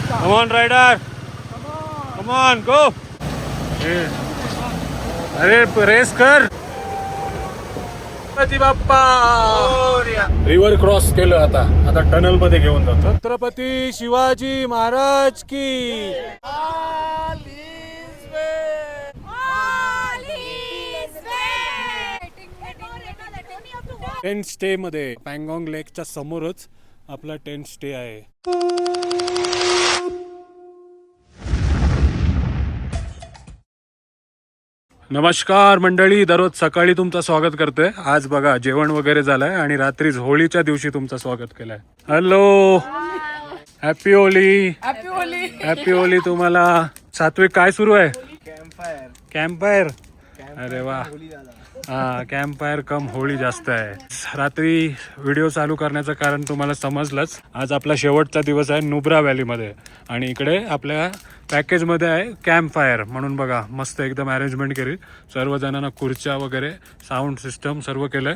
Come on, rider. Come on, go. अरे race कर. छत्रपती बाप्पा. River cross केलं आता टनल मध्ये घेऊन जातो. छत्रपती शिवाजी महाराज की. टेंट स्टे मध्ये पँगॉंग लेकच्या समोरच आपला टेंट स्टे आहे. नमस्कार मंडळी, दररोज सकाळी तुमचं स्वागत करतोय. आज बघा जेवण वगैरे झालंय आणि रात्रीच होळीच्या दिवशी तुमचं स्वागत केलंय. Hello, happy Holy. Happy Holy तुम्हाला. सात्विक, काय सुरू आहे? Camp fire. अरे वा, हा कॅम्प फायर कम होळी जास्त आहे. रात्री व्हिडिओ चालू करण्याचं कारण तुम्हाला समजलंच. आज आपला शेवटचा दिवस आहे नुब्रा व्हॅलीमध्ये आणि इकडे आपल्या पॅकेजमध्ये आहे कॅम्प फायर. म्हणून बघा मस्त एकदम अरेंजमेंट केली. सर्वजणांना खुर्च्या वगैरे, साऊंड सिस्टम सर्व केलंय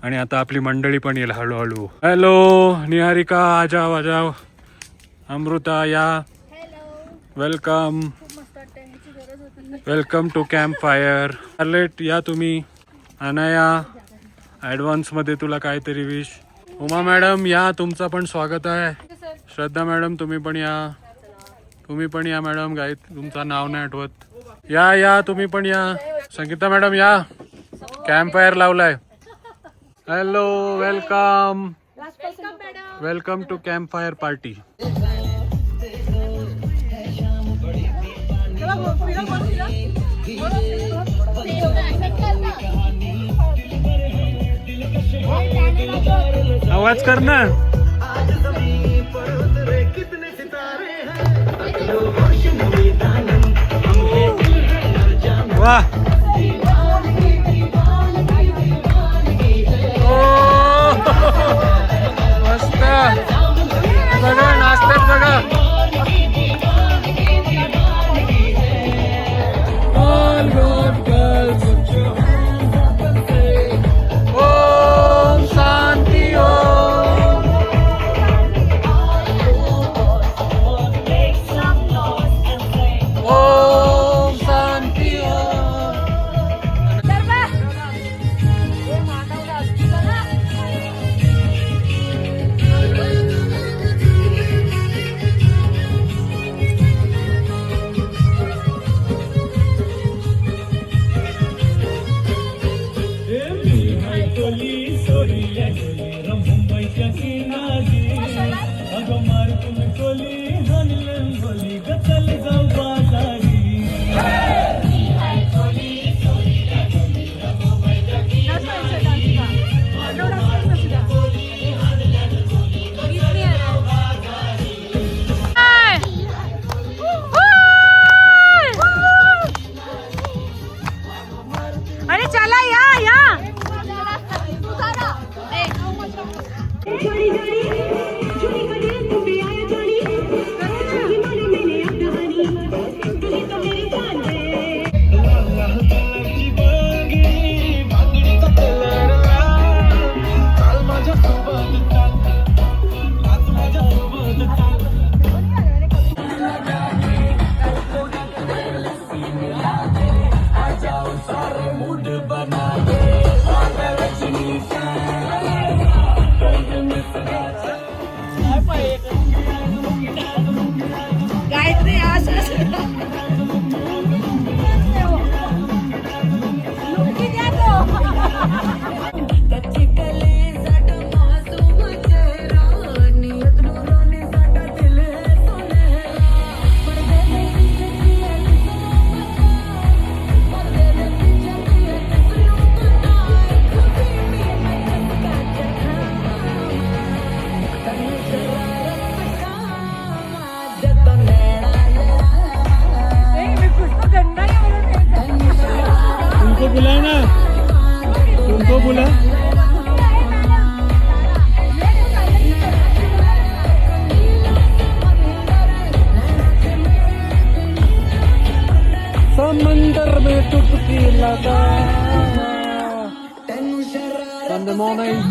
आणि आता आपली मंडळी पण येईल हळूहळू. हॅलो निहारिका, आजाव आजाव. अमृता या. Welcome welcome to camp fire. अर्लेट या तुम्ही. अनाया, ॲडव्हान्समध्ये तुला काहीतरी विश. उमा मॅडम या, तुमचं पण स्वागत आहे. श्रद्धा मॅडम तुम्ही पण या. तुम्ही पण या मॅडम, काही तुमचं नाव नाही आठवत. या या तुम्ही पण या. संगीता मॅडम या. कॅम्प फायर लावलाय. Hello, welcome welcome to camp fire party. आवाज कर ना. वाह, मस्त. बघा नाचतात बघा. समंदर में डुबकी लगा. Sunday morning.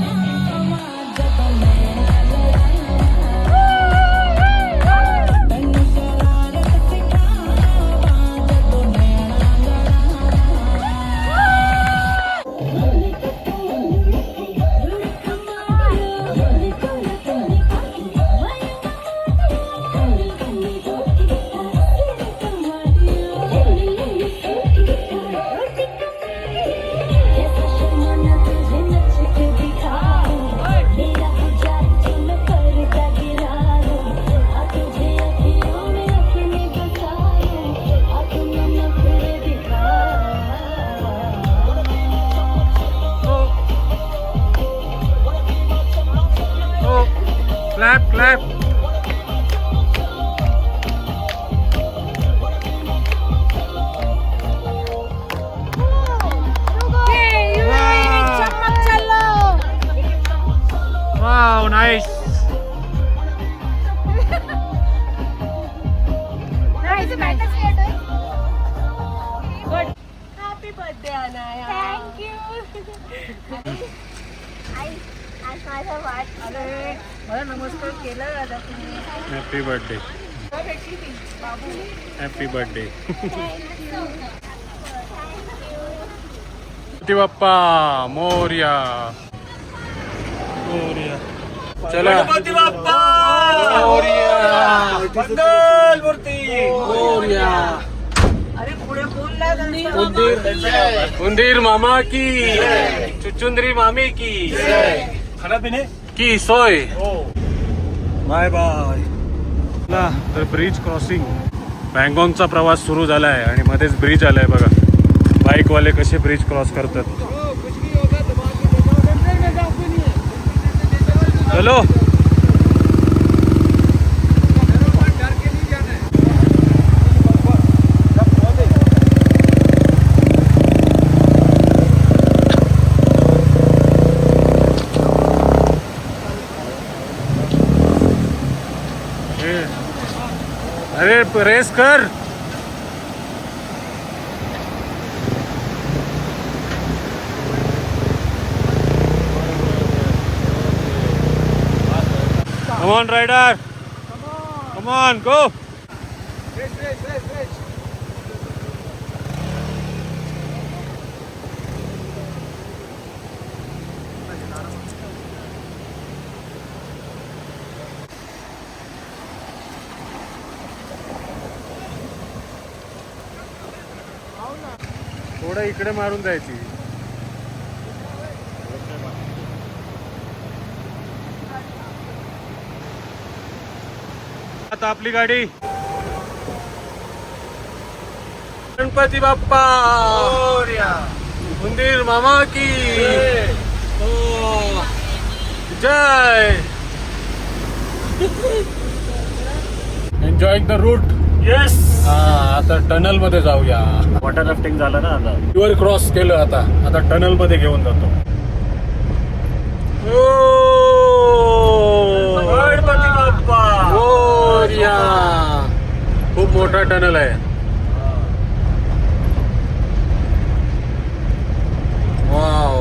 मला नमस्कार केला दादा तुम्ही. Happy birthday. Happy birthday. Ganpati Bappa मोरया. मोरया. चला गणपती बाप्पा मोरया. मंगल मूर्ती मोरया. अरे पुढे बोलला उंदीर मामा की चुचुंदरी मामी की खाना पिणे की सोय. Bye bye. तर ब्रिज क्रॉसिंग बँगॉकचा प्रवास सुरू झालाय आणि मध्येच ब्रिज आलाय बघा. बाईकवाले कसे ब्रिज क्रॉस करतात. चलो अरे रेस कर. Come on, rider. Come on, go. थोडं इकडे मारून जायची. आता आपली गाडी. गणपती बाप्पा मंदिर मामा की जय. Enjoying the route. येस. आता टनल मध्ये जाऊया. वॉटर राफ्टिंग झालं ना आता. रिव्हर क्रॉस केलं. आता टनल मध्ये घेऊन जातो. गणपती बाप्पा मोरया. खूप मोठा टनल आहे. वाव.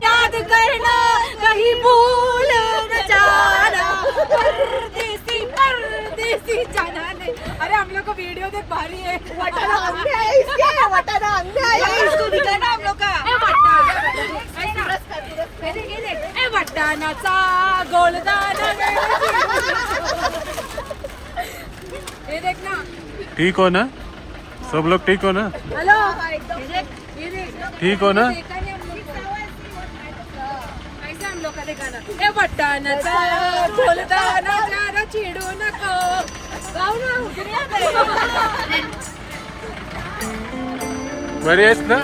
याद करना कहीं भूल न जाना परदेसी जाना नहीं. अरे हम लोग को वीडियो देख भारी है. वटाना अंधे है इसके. वटाना अंधे है इसको दिखाना हम लोग का. ए वटानाचा गोलदाना. ये देख ना. ठीक हो ना सब लोग. ठीक हो ना. हेलो ये देख ठीक हो ना. देखा नहीं हम लोग को. ऐसा हम लोग का दिखाना. ए वटानाचा गोलदाना जरा चिडू नको. गाव ना उतरिया बरी आहेस ना.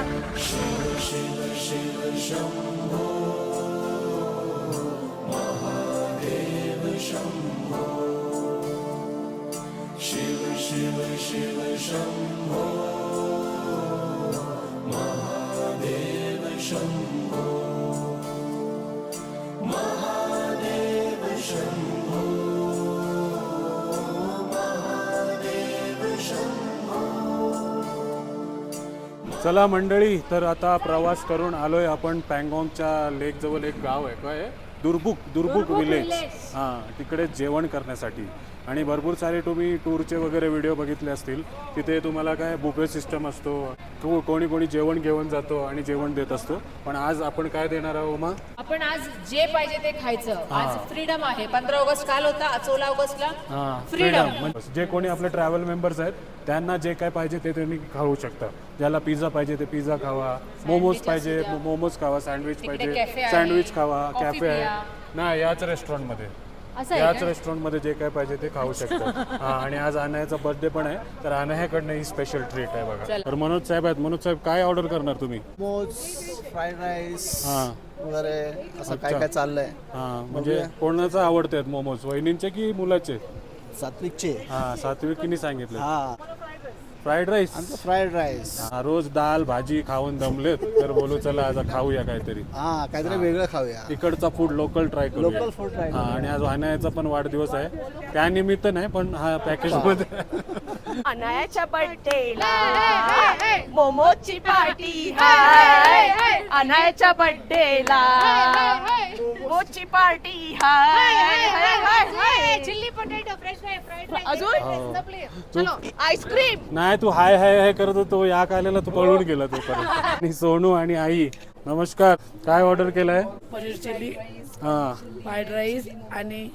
चला मंडळी, तर आता प्रवास करून आलोय आपण पँगॉंगच्या लेक जवळ. एक गाव आहे काय आहे? दुर्बुक विलेज. हां, तिकडे जेवण करण्यासाठी. आणि भरपूर सारे तुम्ही टूरचे वगैरे व्हिडिओ बघितले असतील. तिथे तुम्हाला काय बुफे सिस्टम असतो. कोणी जेवण घेऊन जातो आणि जेवण देत असतो. पण आज आपण काय देणार आहोत उमा? आपण आज जे पाहिजे ते खायचं. आज फ्रीडम आहे. 15 ऑगस्ट काल होता, 16 ऑगस्टला फ्रीडम. जे कोणी आपले ट्रॅव्हल मेंबर्स आहेत त्यांना जे काय पाहिजे ते त्यांनी खाऊ शकतात. ज्याला पिझ्झा पाहिजे ते पिझ्झा खावा, मोमोज पाहिजे मोमोज खावा, सँडविच पाहिजे सँडविच खावा. कॅफे आहे ना याच रेस्टॉरंटमध्ये. याच रेस्टॉरंटमध्ये जे काय पाहिजे ते खाऊ शकतात. आणि आज अनायाचा बर्थडे पण आहे, तर अनायाकडनं ही स्पेशल ट्रीट आहे बघा. तर मनोज साहेब आहेत. मनोज साहेब काय ऑर्डर करणार तुम्ही? मोमोज, फ्राईड राईस हां वगैरे असं काय काय चाललंय. हां, म्हणजे कोणाचं आवडतात मोमोज? वहिनींचे की मुलाचे? सात्विकचे. हां, सात्विकीने सांगितलं. हा फ्राईड राईस आमचं फ्राईड राईस. रोज दाल भाजी खाऊन दमलेत तर बोलू चला आज खाऊया काहीतरी. हा काहीतरी वेगळं खाऊया. इकडचा फूड लोकल ट्राय करू. Local food try. हा आणि आज अनायाचा पण वाढदिवस आहे त्यानिमित्त नाही पण हा पॅकेज मध्ये अनायाच्या बर्थडेला मोमोची पार्टी हाय. अनायाच्या बर्थडेला मोमोची पार्टी हाय. चिल्ली पोटॅटो फ्रेश फ्राईड अजून तू आईस्क्रीम. नाही तू हाय हाय हाय करत होतो या कालेला तू पळून गेला तो परत. आणि सोनू आणि आई नमस्कार. काय ऑर्डर केलाय? पनीर चिली, हा फ्राईड राईस आणि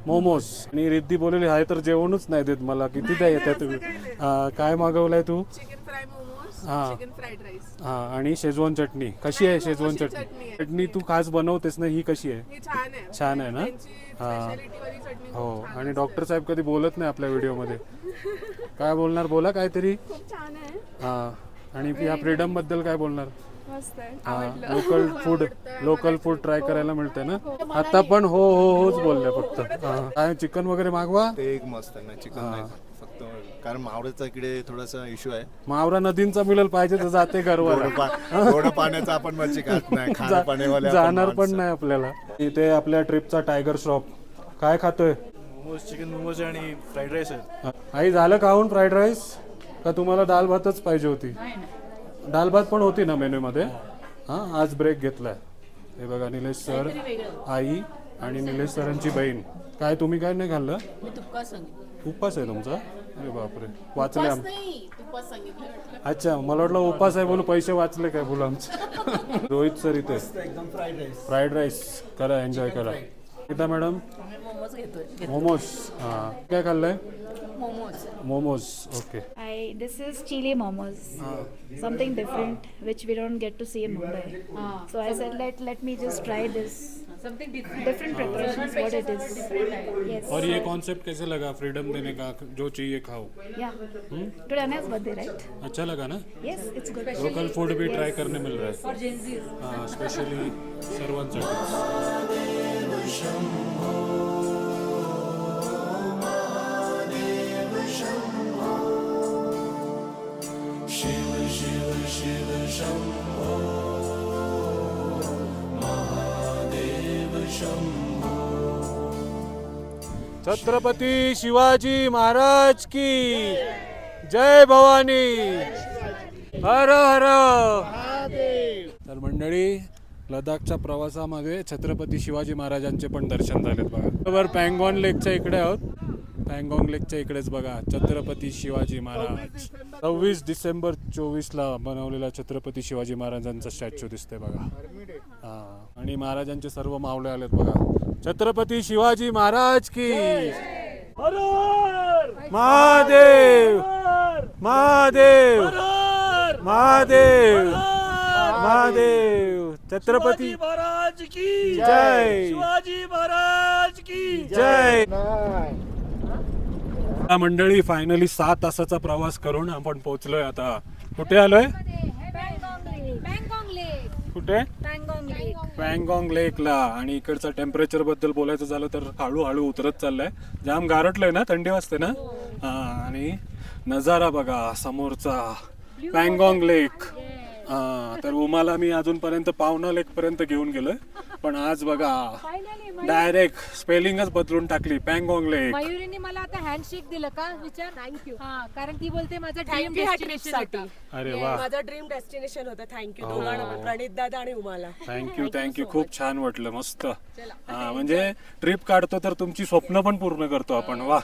मोमोज. आणि रिद्धी बोललेली आहे तर जेवणच नाही देत मला. किती द्या येतात तुम्ही? काय मागवलाय तू? चिकन फ्राय मोमोज, हा चिकन फ्राईड राईस. हा आणि शेजवान चटणी. कशी आहे शेजवान चटणी? चटणी तू खास बनवतेस ना, ही कशी आहे? ही छान आहे. छान आहे ना? स्पेशालिटी वाली चटणी. हो. आणि डॉक्टर साहेब कधी बोलत नाही आपल्या व्हिडिओमध्ये. काय बोलणार? बोला काहीतरी. खूप छान आहे. हा आणि या फ्रीडम बद्दल काय बोलणार? मस्त आहे. हा लोकल फूड ट्राय करायला मिळते ना. आता पण हो हो होच बोलले फक्त. काय चिकन वगैरे मागवा. ते एक मस्त आहे ना चिकन नाही फक्त कारण मावळचा इकडे थोडासा इश्यू आहे. मावरा नदींचा मिळेल पाहिजे तर जाते घरवर. गोड पाण्याचा आपण मच्छी खात नाही खाऱ्या पाण्यावाले आपण जाणार पण माणसं. नाही आपल्याला. इथे आपल्या ट्रिपचा टायगर श्रॉफ. काय खातोय? मोमोज चिकन मोमोज आणि फ्राईड राईस आहे. आई झालं खाऊन फ्राईड राईस का तुम्हाला दाल भातच पाहिजे होती? दाल भात पण होती ना मेन्यू मध्ये. हा आज ब्रेक घेतलाय. हे बघा निलेश सर, आई आणि निलेश सरांची बहीण. काय तुम्ही काय नाही खाल्लं? उपास आहे तुमचा? अरे बापरे वाचले अच्छा मला वाटलं उपास आहे बोलू पैसे वाचले काय बोलू आमचे. रोहित सर इथे फ्राईड राईस करा एन्जॉय करा. गीता मॅडम मोमोज. हा काय खाल्लंय? Momos. Okay. This is chili momos, something different which we don't get to see in Mumbai. So I said let me just try this. Something different. Different preparations, what it is. Yes. और ये concept कैसे लगा freedom देने का जो चाहिए खाओ? Yeah. Today Anya's birthday, right? अच्छा लगा ना? Yes, it's good. Local food भी ट्राई करने मिल रहा है. फॉर जेन्झीज. हाँ स्पेशली सर्वांसाठी. छत्रपती शिवाजी महाराज की जय भवानी. हर हर. तर मंडळी लडाखच्या प्रवासामध्ये छत्रपती शिवाजी महाराजांचे पण दर्शन झालेत बघा. बरोबर पँगॉंग लेकच्या इकडे आहोत. पँगॉंग लेकच्या इकडेच बघा छत्रपती शिवाजी महाराज. 26 डिसेंबर 24 बनवलेला छत्रपती शिवाजी महाराजांचा स्टॅच्यू दिसतोय बघा. हा आणि महाराजांचे सर्व मावळे आलेत बघा. छत्रपती शिवाजी महाराज की महादेव महादेव महादेव महादेव. छत्रपती महाराज की जय. शिवाजी महाराज की जय. मंडळी फायनली 7 तासाचा प्रवास करून आपण पोहोचलोय. आता कुठे आलोय? कुठे? पँगॉंग लेकला. आणि इकडचं टेम्परेचर बद्दल बोलायचं झालं तर हळूहळू उतरत चाललंय. जाम गारटलंय ना, थंडी वाजते ना. हा आणि नजारा बघा समोरचा पँगॉंग लेक. हा तर उमाला मी अजूनपर्यंत पावना लेक पर्यंत घेऊन गेलोय पण आज बघा डायरेक्ट स्पेलिंगच बदलून टाकली पँगॉंग लेक. मयुरीने मला आता हँडशेक दिलं का विचार. थँक्यू. हा कारण ती बोलते माझं ड्रीम डेस्टिनेशन होतं. अरे वा माझा ड्रीम डेस्टिनेशन होतं. थँक्यू दोघांना, प्रणित दादा आणि उमाला. थँक्यू खूप छान वाटलं. मस्त. हा म्हणजे ट्रिप काढतो तर तुमची स्वप्न पण पूर्ण करतो आपण. वा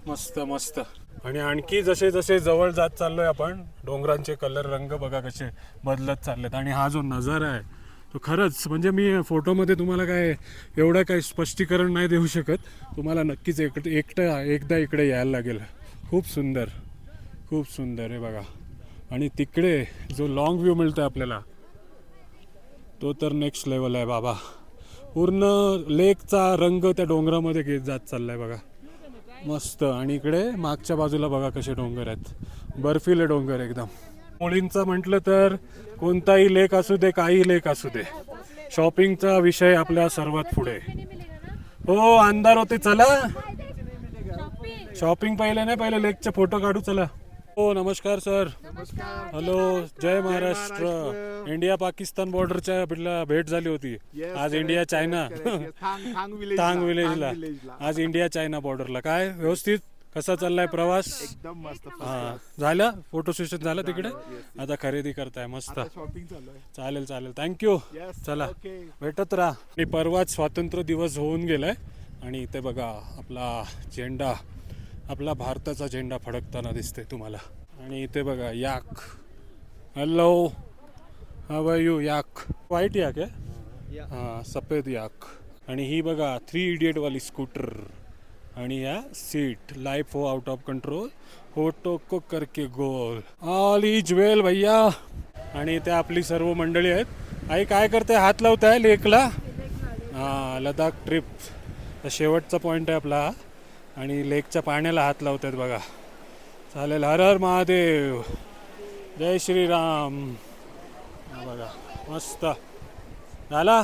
मस्त मस्त. आणि आणखी जसे जसे जवळ जात चाललोय आपण डोंगरांचे कलर रंग बघा कसे बदलत चाललेत. आणि हा जो नजारा आहे तो खरंच म्हणजे मी फोटोमध्ये तुम्हाला काय एवढं काही स्पष्टीकरण नाही देऊ शकत. तुम्हाला नक्कीच एकदा इकडे यायला लागेल. खूप सुंदर खूप सुंदर आहे बघा. आणि तिकडे जो लॉंग व्ह्यू मिळतो आपल्याला तो तर नेक्स्ट लेवल आहे बाबा. पूर्ण लेकचा रंग त्या डोंगरामध्ये घेत जात चाललाय बघा. मस्त. आणि इकडे मागच्या बाजूला बघा कसे डोंगर आहेत. बर्फीले डोंगर एकदम. मुलींचं म्हटलं तर कोणताही लेक असू दे काही लेक असू दे शॉपिंगचा विषय आपल्या सर्वात पुढे. हो अंधार होते चला शॉपिंग पहिले नाही पहिले लेकचे फोटो काढू चला. हो नमस्कार सर. हॅलो, जय महाराष्ट्र. इंडिया पाकिस्तान बॉर्डरच्या आपल्याला भेट झाली होती. आज इंडिया चायना थांग विलेजला. आज इंडिया चायना बॉर्डरला. काय व्यवस्थित कसा चाललाय प्रवास? एकदम मस्त. हा झाला फोटो सेशन झालं तिकडे. आता खरेदी करताय मस्त. शॉपिंग चालू आहे. चालेल चालेल थँक्यू. चला भेटत राहा. आणि परवाच स्वातंत्र्य दिवस होऊन गेलाय आणि इथे बघा आपला झेंडा, आपला भारताचा झेंडा फडकताना दिसते तुम्हाला. आणि इथे बघा yak. Hello, how are you? Yak white yak आहे. हां सफेद याक. आणि ही बघा 3 इडियट वाली स्कूटर. आणि या सीट लाइफ हो आउट ऑफ कंट्रोल फोटो को करके गोल. ऑल इज वेल भैया. आणि इथे आपली सर्व मंडळी आहेत. आई काय करते? हात लावताय लेकला. हां लडाख ट्रिप शेवटचा पॉईंट आहे आपला. आणि लेकच्या पाण्याला हात लावतात बघा. चालेल. हर हर महादेव, जय श्रीराम. बघा मस्त झाला.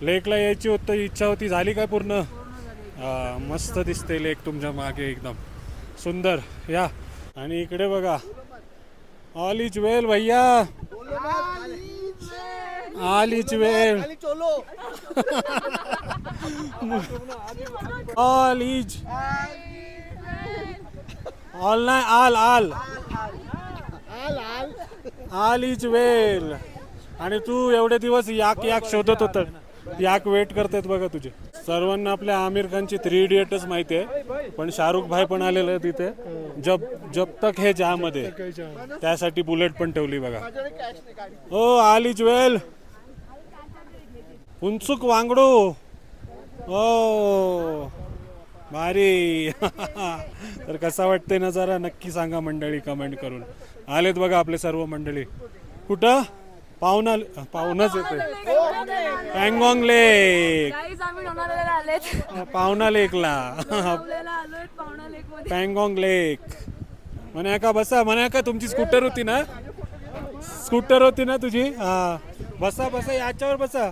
लेकला यायची होती इच्छा होती, झाली काय पूर्ण? मस्त दिसते लेक तुमच्या मागे एकदम सुंदर. या आणि इकडे बघा ऑल इज वेल भैया. All is well. All is all नाही आल आल ऑल इज वेल. आणि तू एवढे दिवस याक याक शोधत होत. याक वेट करतात बघा तुझे. सर्वांना आपल्या आमिर खानची 3 इडियटच माहिती आहे, पण शाहरुख भाई पण आलेलं आहे तिथे. जब तक हे ज्यामध्ये त्यासाठी बुलेट पण ठेवली बघा. हो ऑल इज वेल. उंचूक वांगडो. हो भारी. तर कसा वाटतंय नजारा नक्की सांगा मंडळी कमेंट करून. आलेत बघा आपले सर्व मंडळी. कुठं? पाहुणाच येते. पँगॉंग लेक. पाहुणा लेकला. पँगॉंग लेक. म्हणे का बसा. म्हणे का तुमची स्कूटर होती ना? स्कूटर होती ना तुझी? हा बसा बसा याच्यावर बसा.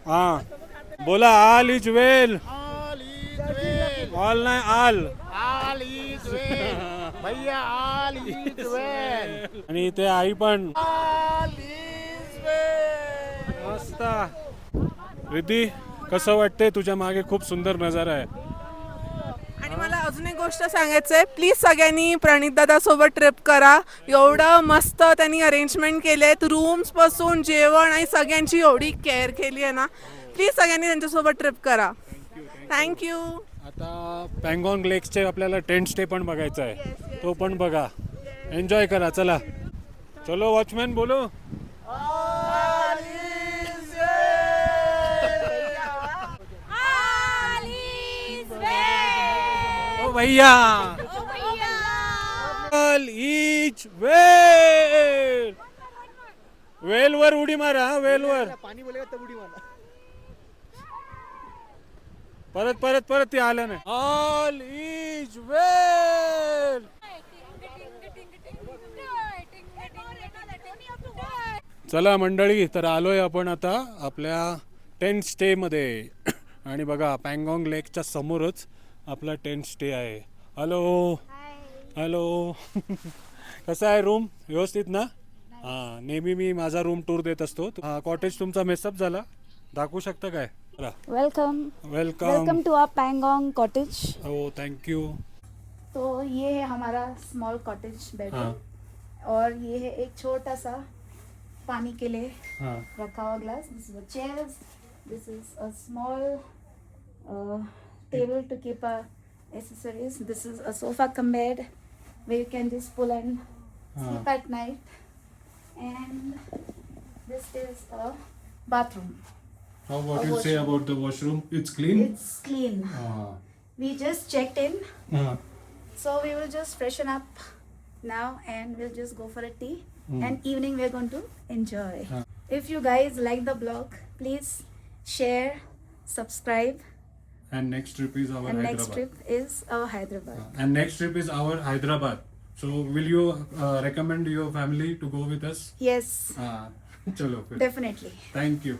हा बोला ऑल इज वेल. ऑल नाही आल. ऑल इज वेल भैया, ऑल इज वेल. आणि इथे आई पण ऑल इज वेल. मस्त. रिद्धी कसं वाटतंय? तुझ्या मागे खूप सुंदर नजारा आहे. आणि मला अजून एक गोष्ट सांगायचं आहे, प्लीज सगळ्यांनी प्रणित दादा सोबत ट्रिप करा. एवढं मस्त त्यांनी अरेंजमेंट केलेत, रूम्स पासून जेवण आणि सगळ्यांची एवढी केअर केली आहे ना. प्लीज सगळ्यांनी त्यांच्यासोबत ट्रिप करा. थँक्यू. आता पँगॉंग लेक्सचे आपल्याला टेंट स्टे पण बघायचा आहे. तो पण बघा. एन्जॉय करा. चला चलो वॉचमॅन बोलो. ओ भैया ऑल इज वेल. वेलवर उडी मारा. वेलवर पाणी बोलेगा तब उडी मारना. परत परत परत ते आलं नाही. ऑल इज वेल. चला मंडळी, तर आलोय आपण आता आपल्या टेंट स्टे मध्ये. आणि बघा पँगॉंग लेकच्या समोरच आपला टेंट स्टे आहे. Hello hello. कसा आहे रूम? व्यवस्थित ना? हां नेहमी मी माझा रूम टूर देत असतो. कॉटेज तुमचा मेसअप झाला, दाखवू शकता काय? Welcome welcome. Welcome to our Pangong cottage. हो थँक्यू. तो ये है हमारा स्मॉल कॉटेज बेडरूम. हाँ. और ये है एक छोटा सा पानी के लिए हां रखा हुआ glass. This is a chairs. This is a small table to keep our accessories. This is a sofa cum bed where you can just pull and sleep at night. And this is a bathroom. How what you say about the washroom? It's clean. It's clean. We just checked in, so we will just freshen up now and we'll just go for a tea. And evening we're going to enjoy. If you guys like the vlog, please share, subscribe. And next trip is our And Hyderabad. next trip is our Hyderabad. And next trip is our Hyderabad. So will you recommend your family to go with us? Yes, चलो फिर. definitely. Thank you.